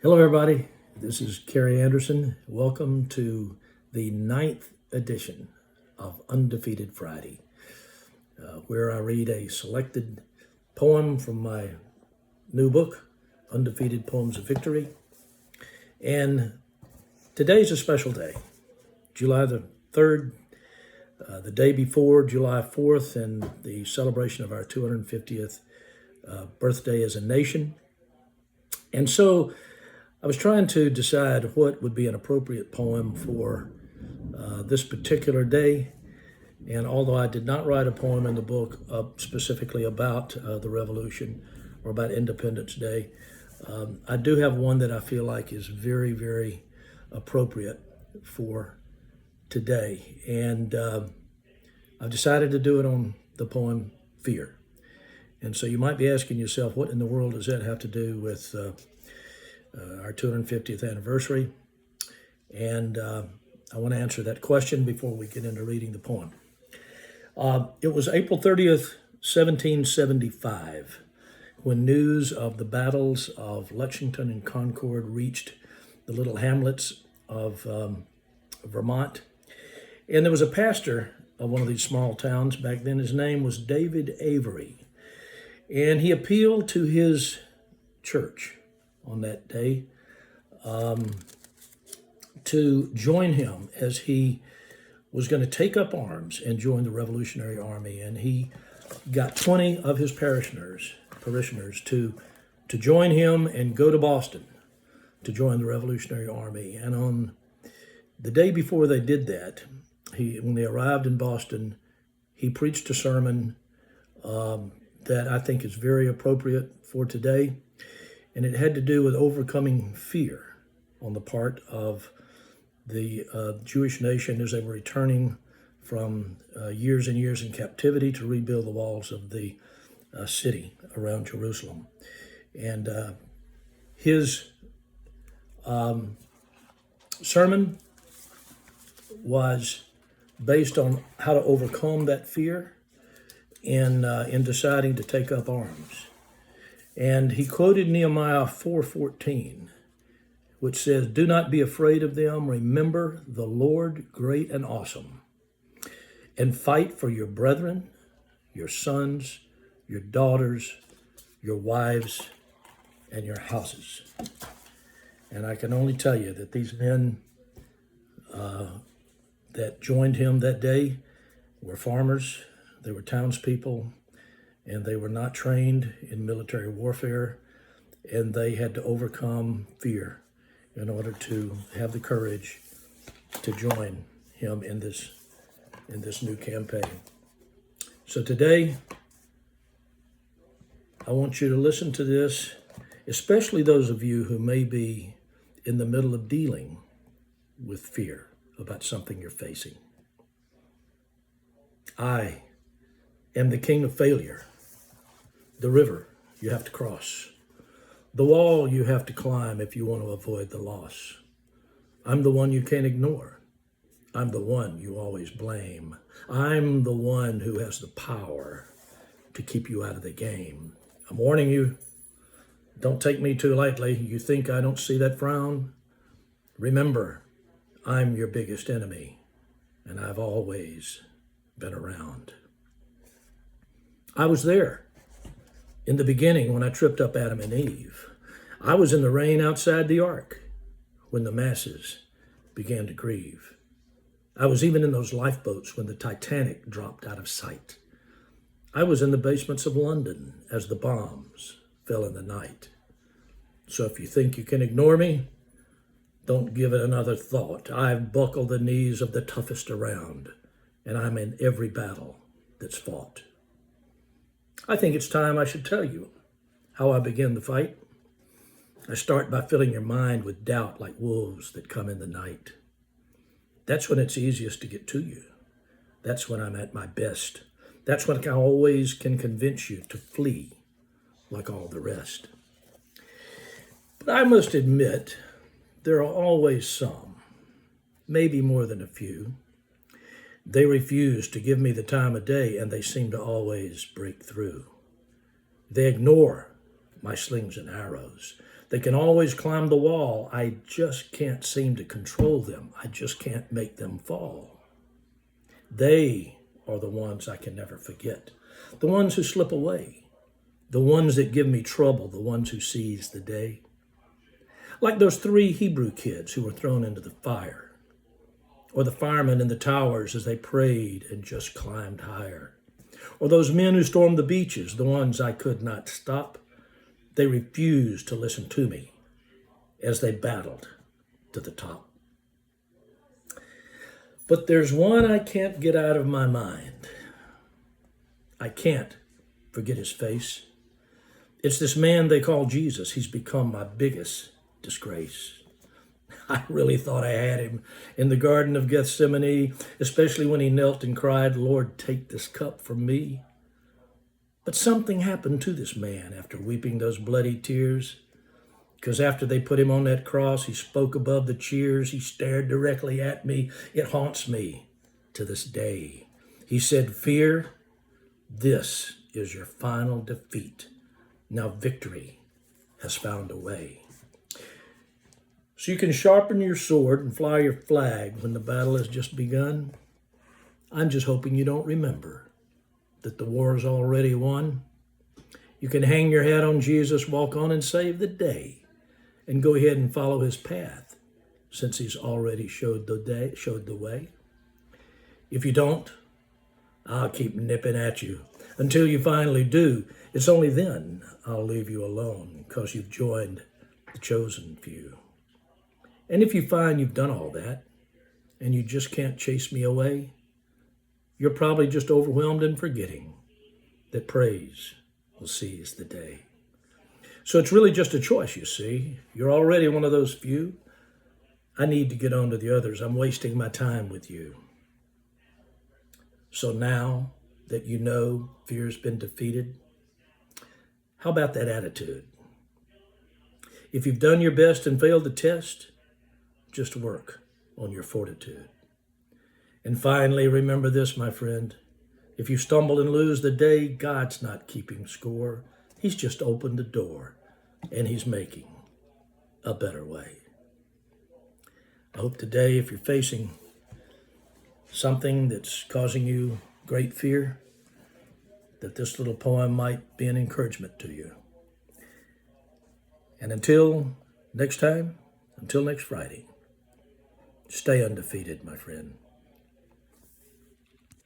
Hello, everybody. This is Kerry Anderson. Welcome to the ninth edition of Undefeated Friday, where I read a selected poem from my new book, Undefeated Poems of Victory. And today's a special day, July the 3rd, the day before July 4th, and the celebration of our 250th birthday as a nation. And so I was trying to decide what would be an appropriate poem for this particular day. And although I did not write a poem in the book specifically about the revolution or about Independence Day, I do have one that I feel like is very, very appropriate for today. And I've decided to do it on the poem Fear. And so you might be asking yourself, what in the world does that have to do with our 250th anniversary? And I want to answer that question before we get into reading the poem. It was April 30th, 1775, when news of the battles of Lexington and Concord reached the little hamlets of Vermont. And there was a pastor of one of these small towns back then. His name was David Avery. And he appealed to his church on that day to join him as he was going to take up arms and join the Revolutionary Army. And he got 20 of his parishioners to join him and go to Boston to join the Revolutionary Army. And on the day before they did that, when they arrived in Boston, he preached a sermon that I think is very appropriate for today. And it had to do with overcoming fear on the part of the Jewish nation as they were returning from years and years in captivity to rebuild the walls of the city around Jerusalem. And his sermon was based on how to overcome that fear in deciding to take up arms. And he quoted Nehemiah 4:14, which says, "Do not be afraid of them. Remember the Lord great and awesome, and fight for your brethren, your sons, your daughters, your wives, and your houses." And I can only tell you that these men that joined him that day were farmers, they were townspeople, and they were not trained in military warfare, and they had to overcome fear in order to have the courage to join him in this new campaign. So today, I want you to listen to this, especially those of you who may be in the middle of dealing with fear about something you're facing. I am the king of failure. The river you have to cross. The wall you have to climb if you want to avoid the loss. I'm the one you can't ignore. I'm the one you always blame. I'm the one who has the power to keep you out of the game. I'm warning you, don't take me too lightly. You think I don't see that frown? Remember, I'm your biggest enemy, and I've always been around. I was there in the beginning when I tripped up Adam and Eve. I was in the rain outside the ark when the masses began to grieve. I was even in those lifeboats when the Titanic dropped out of sight. I was in the basements of London as the bombs fell in the night. So if you think you can ignore me, don't give it another thought. I've buckled the knees of the toughest around, and I'm in every battle that's fought. I think it's time I should tell you how I begin the fight. I start by filling your mind with doubt like wolves that come in the night. That's when it's easiest to get to you. That's when I'm at my best. That's when I always can convince you to flee like all the rest. But I must admit, there are always some, maybe more than a few. They refuse to give me the time of day, and they seem to always break through. They ignore my slings and arrows. They can always climb the wall. I just can't seem to control them. I just can't make them fall. They are the ones I can never forget. The ones who slip away. The ones that give me trouble. The ones who seize the day. Like those 3 Hebrew kids who were thrown into the fire. Or the firemen in the towers as they prayed and just climbed higher. Or those men who stormed the beaches, the ones I could not stop. They refused to listen to me as they battled to the top. But there's one I can't get out of my mind. I can't forget his face. It's this man they call Jesus. He's become my biggest disgrace. I really thought I had him in the Garden of Gethsemane, especially when he knelt and cried, "Lord, take this cup from me." But something happened to this man after weeping those bloody tears. Because after they put him on that cross, he spoke above the cheers. He stared directly at me. It haunts me to this day. He said, "Fear, this is your final defeat. Now victory has found a way." So you can sharpen your sword and fly your flag when the battle has just begun. I'm just hoping you don't remember that the war is already won. You can hang your hat on Jesus, walk on and save the day, and go ahead and follow his path, since he's already showed the way. If you don't, I'll keep nipping at you until you finally do. It's only then I'll leave you alone, because you've joined the chosen few. And if you find you've done all that, and you just can't chase me away, you're probably just overwhelmed and forgetting that praise will seize the day. So it's really just a choice, you see. You're already one of those few. I need to get on to the others. I'm wasting my time with you. So now that you know fear's been defeated, how about that attitude? If you've done your best and failed the test, just work on your fortitude. And finally, remember this, my friend. If you stumble and lose the day, God's not keeping score. He's just opened the door, and he's making a better way. I hope today, if you're facing something that's causing you great fear, that this little poem might be an encouragement to you. And until next time, until next Friday, stay undefeated, my friend.